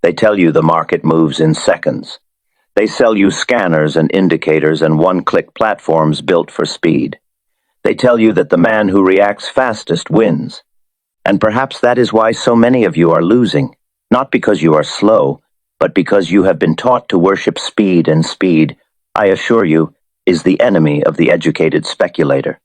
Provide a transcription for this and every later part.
They tell you the market moves in seconds. They sell you scanners and indicators and one-click platforms built for speed. They tell you that the man who reacts fastest wins. And perhaps that is why so many of you are losing, not because you are slow, but because you have been taught to worship speed, and speed, I assure you, is the enemy of the educated speculator.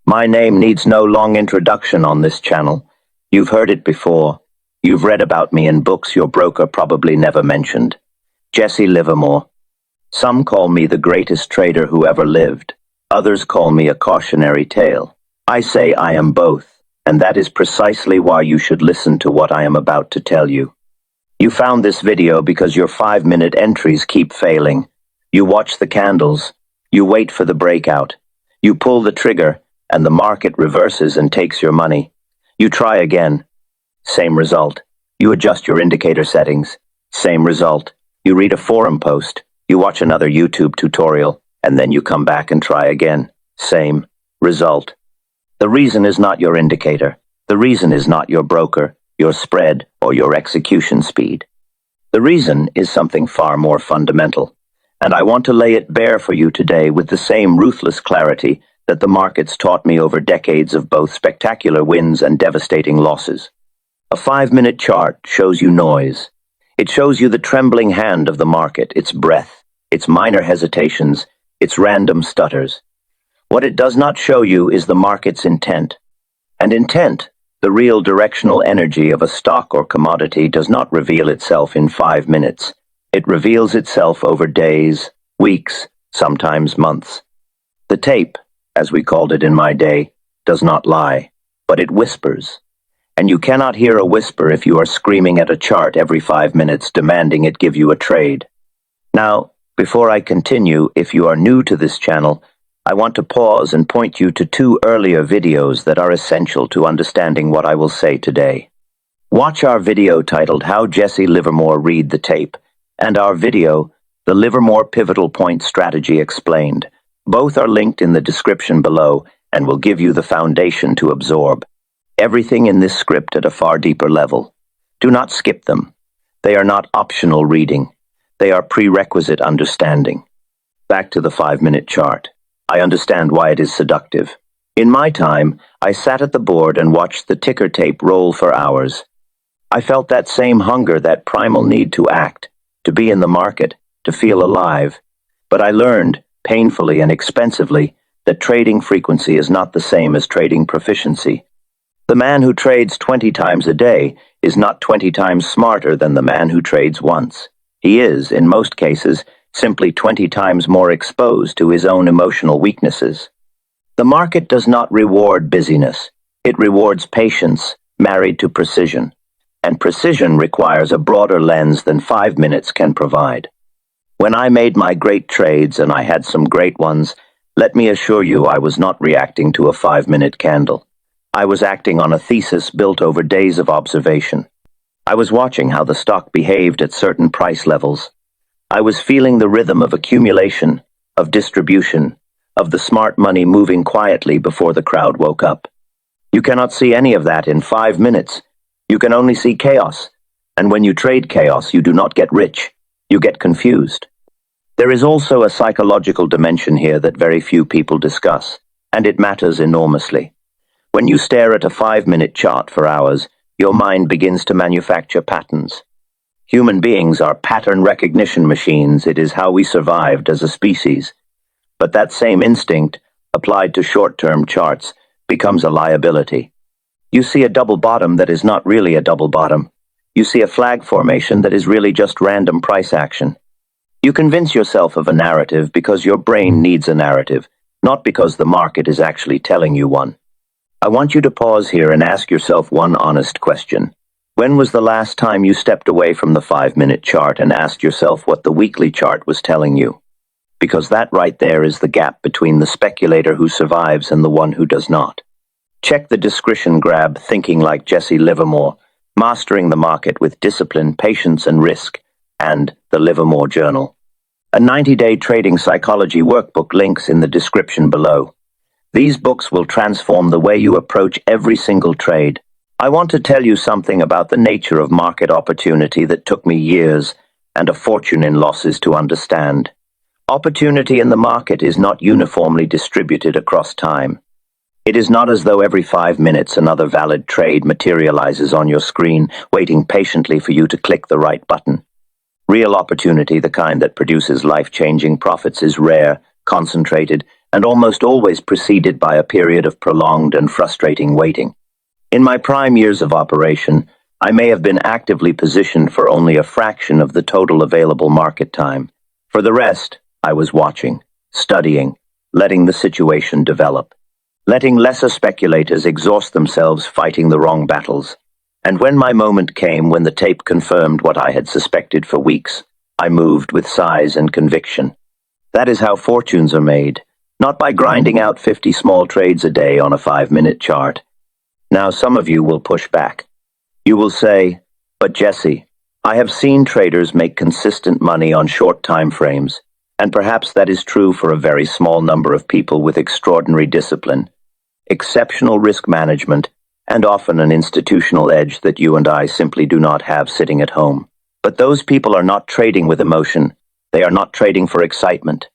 My name needs no long introduction on this channel. You've heard it before. You've read about me in books your broker probably never mentioned. Jesse Livermore. Some call me the greatest trader who ever lived. Others call me a cautionary tale. I say I am both, and that is precisely why you should listen to what I am about to tell you. You found this video because your 5-minute entries keep failing. You watch the candles. You wait for the breakout. You pull the trigger, and the market reverses and takes your money. You try again. Same result. You adjust your indicator settings. Same result. You read a forum post. You watch another YouTube tutorial, and then you come back and try again. Same result. The reason is not your indicator. The reason is not your broker, your spread, or your execution speed. The reason is something far more fundamental, and I want to lay it bare for you today with the same ruthless clarity that the markets taught me over decades of both spectacular wins and devastating losses. A 5-minute chart shows you noise. It shows you the trembling hand of the market, its breath, its minor hesitations, its random stutters. What it does not show you is the market's intent. And intent, the real directional energy of a stock or commodity, does not reveal itself in 5 minutes. It reveals itself over days, weeks, sometimes months. The tape, as we called it in my day, does not lie, but it whispers. And you cannot hear a whisper if you are screaming at a chart every 5 minutes demanding it give you a trade. Now, before I continue, if you are new to this channel, I want to pause and point you to 2 earlier videos that are essential to understanding what I will say today. Watch our video titled How Jesse Livermore Read the Tape, and our video, The Livermore Pivotal Point Strategy Explained. Both are linked in the description below and will give you the foundation to absorb everything in this script at a far deeper level. Do not skip them. They are not optional reading. They are prerequisite understanding. Back to the 5-minute chart. I understand why it is seductive. In my time, I sat at the board and watched the ticker tape roll for hours. I felt that same hunger, that primal need to act, to be in the market, to feel alive. But I learned, painfully and expensively, that trading frequency is not the same as trading proficiency. The man who trades 20 times a day is not 20 times smarter than the man who trades once. He is, in most cases, simply 20 times more exposed to his own emotional weaknesses. The market does not reward busyness. It rewards patience, married to precision. And precision requires a broader lens than 5 minutes can provide. When I made my great trades, and I had some great ones, let me assure you I was not reacting to a 5-minute candle. I was acting on a thesis built over days of observation. I was watching how the stock behaved at certain price levels. I was feeling the rhythm of accumulation, of distribution, of the smart money moving quietly before the crowd woke up. You cannot see any of that in 5 minutes. You can only see chaos. And when you trade chaos, you do not get rich. You get confused. There is also a psychological dimension here that very few people discuss, and it matters enormously. When you stare at a 5-minute chart for hours, your mind begins to manufacture patterns. Human beings are pattern recognition machines. It is how we survived as a species. But that same instinct, applied to short-term charts, becomes a liability. You see a double bottom that is not really a double bottom. You see a flag formation that is really just random price action. You convince yourself of a narrative because your brain needs a narrative, not because the market is actually telling you one. I want you to pause here and ask yourself one honest question. When was the last time you stepped away from the 5-minute chart and asked yourself what the weekly chart was telling you? Because that right there is the gap between the speculator who survives and the one who does not. Check the discretion grab, Thinking Like Jesse Livermore, Mastering the Market with Discipline, Patience, and Risk, and the Livermore Journal. A 90-day trading psychology workbook links in the description below. These books will transform the way you approach every single trade. I want to tell you something about the nature of market opportunity that took me years and a fortune in losses to understand. Opportunity in the market is not uniformly distributed across time. It is not as though every 5 minutes another valid trade materializes on your screen, waiting patiently for you to click the right button. Real opportunity, the kind that produces life-changing profits, is rare, concentrated, and almost always preceded by a period of prolonged and frustrating waiting. In my prime years of operation, I may have been actively positioned for only a fraction of the total available market time. For the rest, I was watching, studying, letting the situation develop, letting lesser speculators exhaust themselves fighting the wrong battles. And when my moment came, when the tape confirmed what I had suspected for weeks, I moved with size and conviction. That is how fortunes are made, not by grinding out 50 small trades a day on a 5-minute chart. Now some of you will push back. You will say, "But Jesse, I have seen traders make consistent money on short time frames, and perhaps that is true for a very small number of people with extraordinary discipline, exceptional risk management, and often an institutional edge that you and I simply do not have sitting at home. But those people are not trading with emotion. They are not trading for excitement.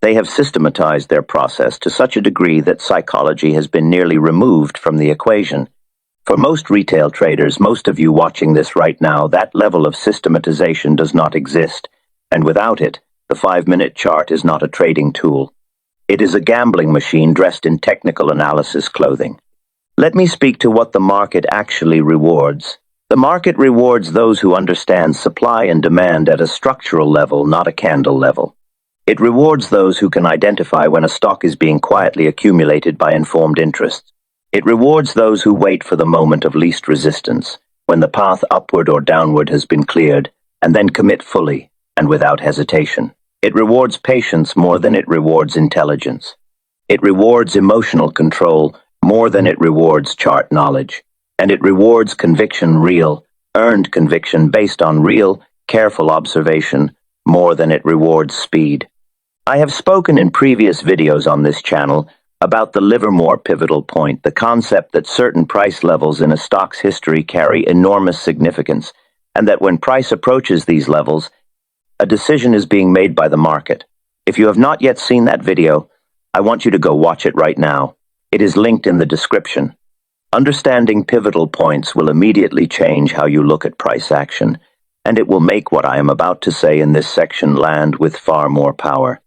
They have systematized their process to such a degree that psychology has been nearly removed from the equation. For most retail traders, most of you watching this right now, that level of systematization does not exist, and without it, the 5-minute chart is not a trading tool. It is a gambling machine dressed in technical analysis clothing. Let me speak to what the market actually rewards. The market rewards those who understand supply and demand at a structural level, not a candle level. It rewards those who can identify when a stock is being quietly accumulated by informed interests. It rewards those who wait for the moment of least resistance, when the path upward or downward has been cleared, and then commit fully and without hesitation. It rewards patience more than it rewards intelligence. It rewards emotional control more than it rewards chart knowledge. And it rewards conviction, real, earned conviction based on real, careful observation, more than it rewards speed. I have spoken in previous videos on this channel about the Livermore pivotal point, the concept that certain price levels in a stock's history carry enormous significance, and that when price approaches these levels, a decision is being made by the market. If you have not yet seen that video, I want you to go watch it right now. It is linked in the description. Understanding pivotal points will immediately change how you look at price action, and it will make what I am about to say in this section land with far more power.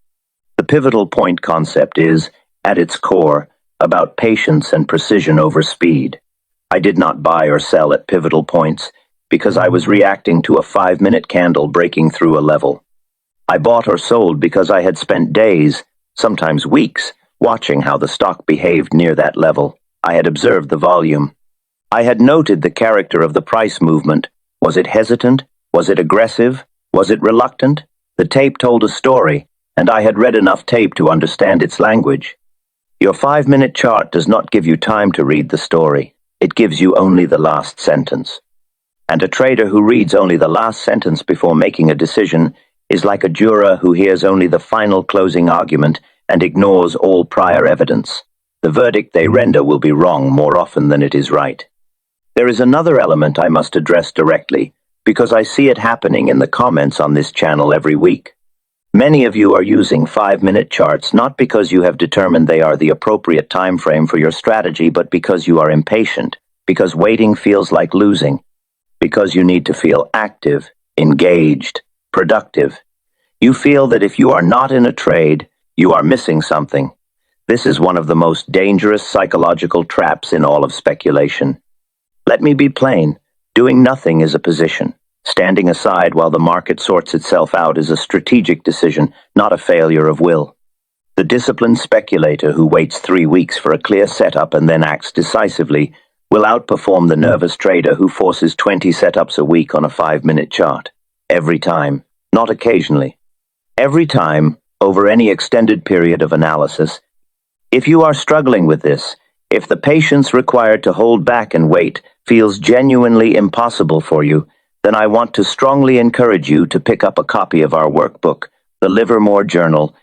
The pivotal point concept is, at its core, about patience and precision over speed. I did not buy or sell at pivotal points because I was reacting to a 5-minute candle breaking through a level. I bought or sold because I had spent days, sometimes weeks, watching how the stock behaved near that level. I had observed the volume. I had noted the character of the price movement. Was it hesitant? Was it aggressive? Was it reluctant? The tape told a story, and I had read enough tape to understand its language. Your 5-minute chart does not give you time to read the story. It gives you only the last sentence. And a trader who reads only the last sentence before making a decision is like a juror who hears only the final closing argument and ignores all prior evidence. The verdict they render will be wrong more often than it is right. There is another element I must address directly, because I see it happening in the comments on this channel every week. Many of you are using 5-minute charts not because you have determined they are the appropriate time frame for your strategy, but because you are impatient, because waiting feels like losing, because you need to feel active, engaged, productive. You feel that if you are not in a trade, you are missing something. This is one of the most dangerous psychological traps in all of speculation. Let me be plain. Doing nothing is a position. Standing aside while the market sorts itself out is a strategic decision, not a failure of will. The disciplined speculator who waits 3 weeks for a clear setup and then acts decisively will outperform the nervous trader who forces 20 setups a week on a 5-minute chart. Every time, not occasionally. Every time, over any extended period of analysis. If you are struggling with this, if the patience required to hold back and wait feels genuinely impossible for you, then I want to strongly encourage you to pick up a copy of our workbook, the Livermore Journal,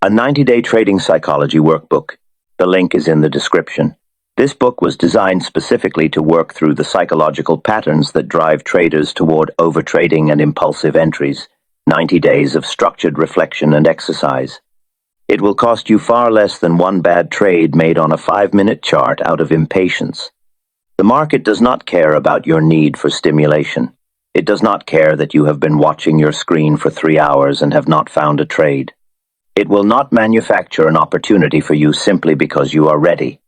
a 90-day trading psychology workbook. The link is in the description. This book was designed specifically to work through the psychological patterns that drive traders toward overtrading and impulsive entries, 90 days of structured reflection and exercise. It will cost you far less than one bad trade made on a 5-minute chart out of impatience. The market does not care about your need for stimulation. It does not care that you have been watching your screen for 3 hours and have not found a trade. It will not manufacture an opportunity for you simply because you are ready.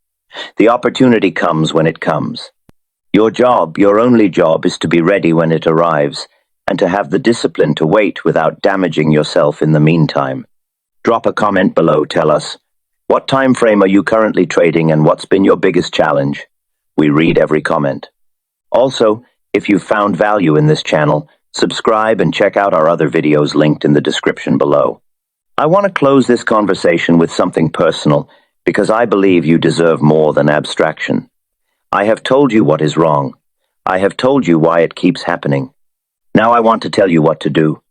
The opportunity comes when it comes. Your only job, is to be ready when it arrives, and to have the discipline to wait without damaging yourself in the meantime. Drop a comment below, tell us, what time frame are you currently trading and what's been your biggest challenge? We read every comment. Also, if you've found value in this channel, subscribe and check out our other videos linked in the description below. I want to close this conversation with something personal, because I believe you deserve more than abstraction. I have told you what is wrong. I have told you why it keeps happening. Now I want to tell you what to do.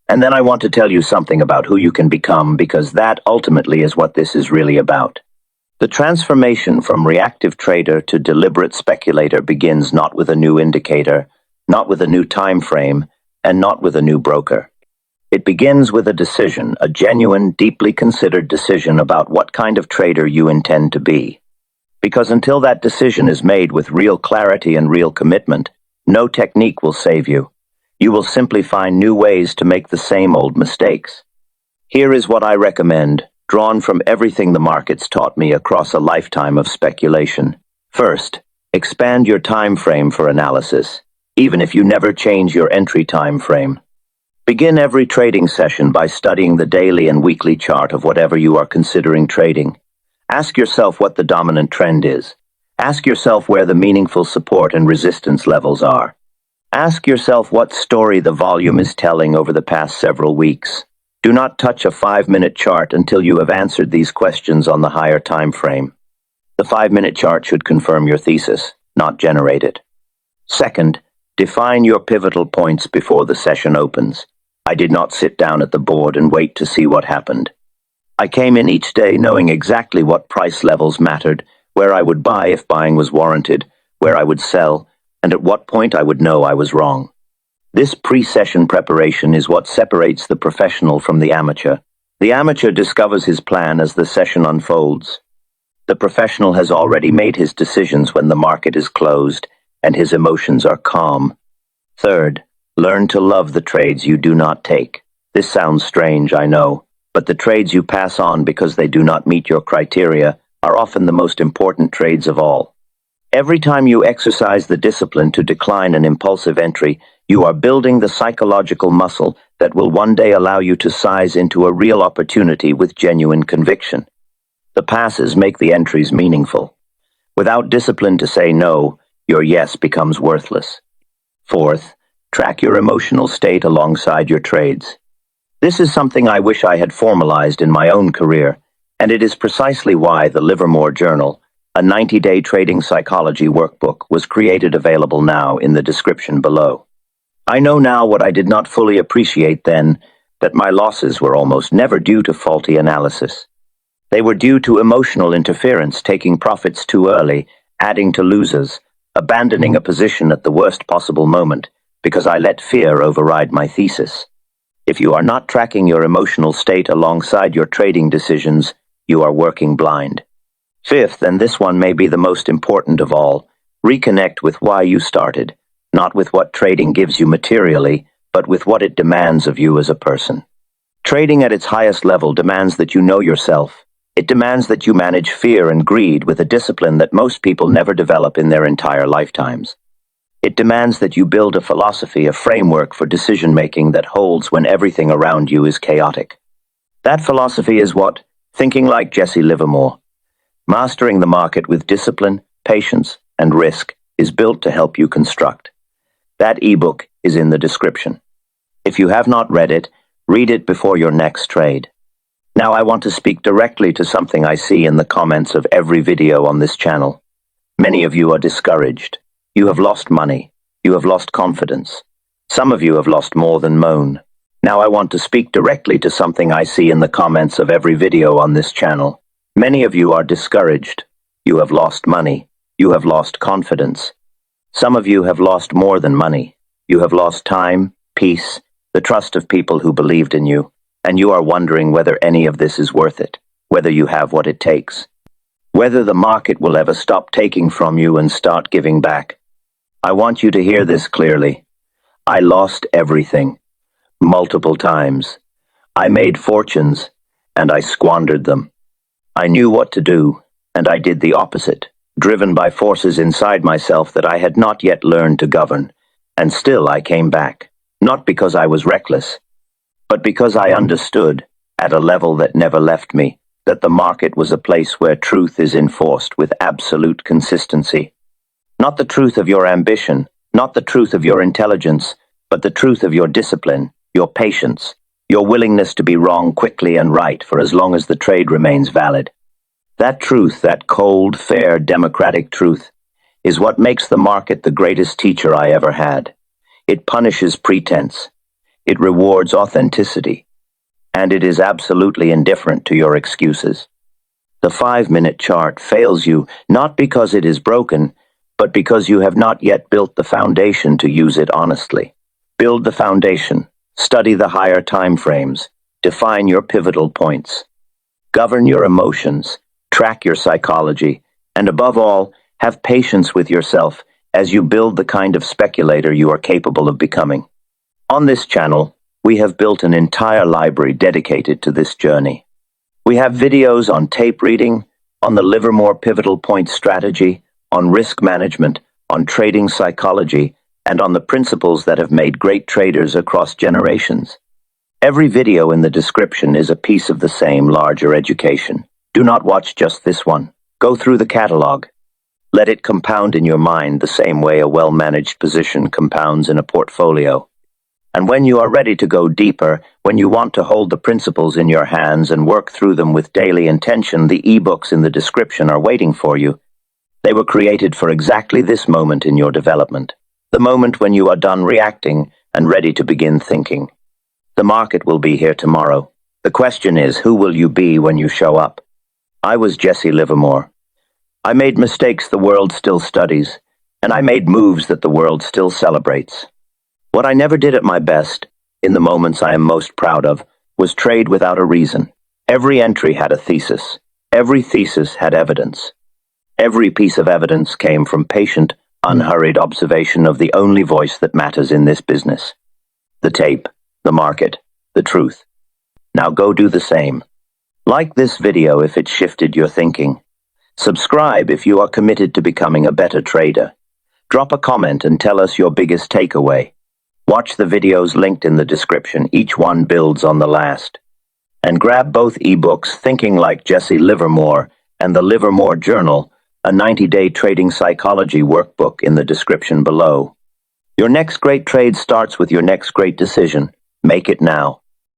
And then I want to tell you something about who you can become, because that ultimately is what this is really about. The transformation from reactive trader to deliberate speculator begins not with a new indicator, not with a new time frame, and not with a new broker. It begins with a decision, a genuine, deeply considered decision about what kind of trader you intend to be. Because until that decision is made with real clarity and real commitment, no technique will save you. You will simply find new ways to make the same old mistakes. Here is what I recommend, drawn from everything the markets taught me across a lifetime of speculation. First, expand your time frame for analysis, even if you never change your entry time frame. Begin every trading session by studying the daily and weekly chart of whatever you are considering trading. Ask yourself what the dominant trend is. Ask yourself where the meaningful support and resistance levels are. Ask yourself what story the volume is telling over the past several weeks. Do not touch a 5-minute chart until you have answered these questions on the higher time frame. The 5-minute chart should confirm your thesis, not generate it. Second, define your pivotal points before the session opens. I did not sit down at the board and wait to see what happened. I came in each day knowing exactly what price levels mattered, where I would buy if buying was warranted, where I would sell, and at what point I would know I was wrong. This pre-session preparation is what separates the professional from the amateur. The amateur discovers his plan as the session unfolds. The professional has already made his decisions when the market is closed, and his emotions are calm. Third, learn to love the trades you do not take. This sounds strange, I know, but the trades you pass on because they do not meet your criteria are often the most important trades of all. Every time you exercise the discipline to decline an impulsive entry, you are building the psychological muscle that will one day allow you to size into a real opportunity with genuine conviction. The passes make the entries meaningful. Without discipline to say no, your yes becomes worthless. Fourth, track your emotional state alongside your trades. This is something I wish I had formalized in my own career, and it is precisely why the Livermore Journal, a 90-day trading psychology workbook, was created available now in the description below. I know now what I did not fully appreciate then, that my losses were almost never due to faulty analysis. They were due to emotional interference, taking profits too early, adding to losers, abandoning a position at the worst possible moment, because I let fear override my thesis. If you are not tracking your emotional state alongside your trading decisions, you are working blind. Fifth, and this one may be the most important of all, reconnect with why you started, not with what trading gives you materially, but with what it demands of you as a person. Trading at its highest level demands that you know yourself. It demands that you manage fear and greed with a discipline that most people never develop in their entire lifetimes. It demands that you build a philosophy, a framework for decision-making that holds when everything around you is chaotic. That philosophy is what, thinking like Jesse Livermore, mastering the market with discipline, patience, and risk, is built to help you construct. That ebook is in the description. If you have not read it, read it before your next trade. Now I want to speak directly to something I see in the comments of every video on this channel. Many of you are discouraged. You have lost money. You have lost confidence. Some of you have lost more than moan. Now I want to speak directly to something I see in the comments of every video on this channel. Many of you are discouraged. You have lost money. You have lost confidence. Some of you have lost more than money. You have lost time, peace, the trust of people who believed in you, and you are wondering whether any of this is worth it, whether you have what it takes, whether the market will ever stop taking from you and start giving back. I want you to hear this clearly. I lost everything, multiple times. I made fortunes, and I squandered them. I knew what to do, and I did the opposite, driven by forces inside myself that I had not yet learned to govern, and still I came back, not because I was reckless, but because I understood, at a level that never left me, that the market was a place where truth is enforced with absolute consistency. Not the truth of your ambition, not the truth of your intelligence, but the truth of your discipline, your patience, your willingness to be wrong quickly and right for as long as the trade remains valid. That truth, that cold, fair, democratic truth, is what makes the market the greatest teacher I ever had. It punishes pretense. It rewards authenticity. And it is absolutely indifferent to your excuses. The 5-minute chart fails you not because it is broken, but because you have not yet built the foundation to use it honestly. Build the foundation. Study the higher time frames. Define your pivotal points. Govern your emotions. Track your psychology. And above all, have patience with yourself as you build the kind of speculator you are capable of becoming. On this channel, we have built an entire library dedicated to this journey. We have videos on tape reading, on the Livermore pivotal point strategy, on risk management, on trading psychology, and on the principles that have made great traders across generations. Every video in the description is a piece of the same larger education. Do not watch just this one. Go through the catalog. Let it compound in your mind the same way a well-managed position compounds in a portfolio. And when you are ready to go deeper, when you want to hold the principles in your hands and work through them with daily intention, the ebooks in the description are waiting for you. They were created for exactly this moment in your development, the moment when you are done reacting and ready to begin thinking. The market will be here tomorrow. The question is, who will you be when you show up? I was Jesse Livermore. I made mistakes the world still studies, and I made moves that the world still celebrates. What I never did at my best, in the moments I am most proud of, was trade without a reason. Every entry had a thesis. Every thesis had evidence. Every piece of evidence came from patient, unhurried observation of the only voice that matters in this business. The tape, the market, the truth. Now go do the same. Like this video if it shifted your thinking. Subscribe if you are committed to becoming a better trader. Drop a comment and tell us your biggest takeaway. Watch the videos linked in the description. Each one builds on the last. And grab both ebooks, Thinking Like Jesse Livermore and the Livermore Journal, a 90-day trading psychology workbook, in the description below. Your next great trade starts with your next great decision. Make it now.